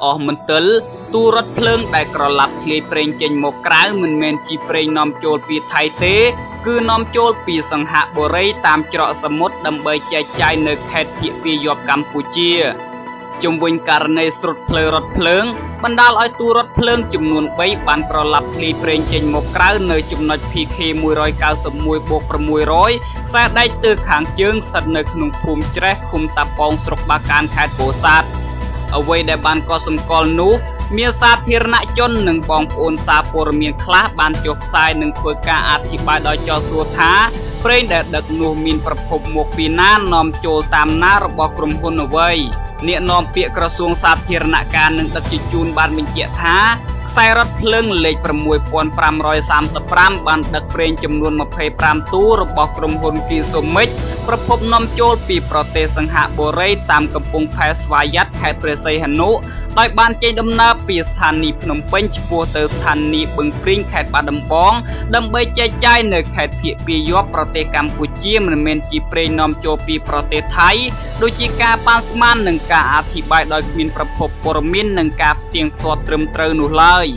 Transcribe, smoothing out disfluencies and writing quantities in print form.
អស់មន្ទិលទូរថភ្លើងដែលក្រឡាប់ធ្លាយប្រេងចេញមកក្រៅមិនមែនជាប្រេងនាំចូលពីថៃទេគឺនាំចូលពីសង្ហបុរីតាមច្រកសមុទ្រដើម្បីចែកចាយនៅខេត្តភាគពាយ័ព្យកម្ពុជាជុំវិញករណីស្រុតភ្លើរថភ្លើងបណ្ដាលឲ្យទូរថភ្លើងចំនួន3បានក្រឡាប់ធ្លាយប្រេងចេញមកក្រៅនៅចំណុច PK 191/600 ខ្សែដែកទើខាងជើងស្ថិតនៅក្នុងភូមិច្រេះឃុំតាប៉ោងស្រុកបាកានខេត្តពោធិ៍សាត់អ្វីដែលបានកត់សម្គាល់នោះមានសាធារណជននិងបងប្អូនសារព័ត៌មានខ្លះបានចុះផ្សាយនិងធ្វើការអធិប្បាយដោយចោទសួរថាប្រេងដែលដឹកនោះមានប្រភពមកពីណានាំចូលតាមណារបស់ក្រុមហ៊ុនអ្វីអ្នកនាំពាក្យក្រសួងសាធារណការនិងដឹកជញ្ជូនបានបញ្ជាក់ថាខ្សែរថភ្លើងលេខ6535បានដឹកប្រេងចំនួន25ទូរបស់ក្រុមហ៊ុនគីសូមិចប្រភពនាំចូលពីប្រទេសសង្ហបុរីតាមកំពង់ផែស្វាយ័តខេត្តព្រះសីហនុដោយបានចេញដំណើរពីស្ថានីយ៍ភ្នំពេញឆ្ពោះទៅស្ថានីយ៍បឹងព្រីងខេត្តបាត់ដំបងដើម្បីចែកចាយនៅខេត្តភាគពាយ័ព្យប្រទេសកម្ពុជាមិនមែនជាប្រេងនាំចូលពីប្រទេសថៃដូចជាការប៉ាន់ស្មាននិងការអធិប្បាយដោយគ្មានប្រភពព័ត៌មាននិងការផ្ទៀងផ្ទាត់ត្រឹមត្រូវនោះឡើយ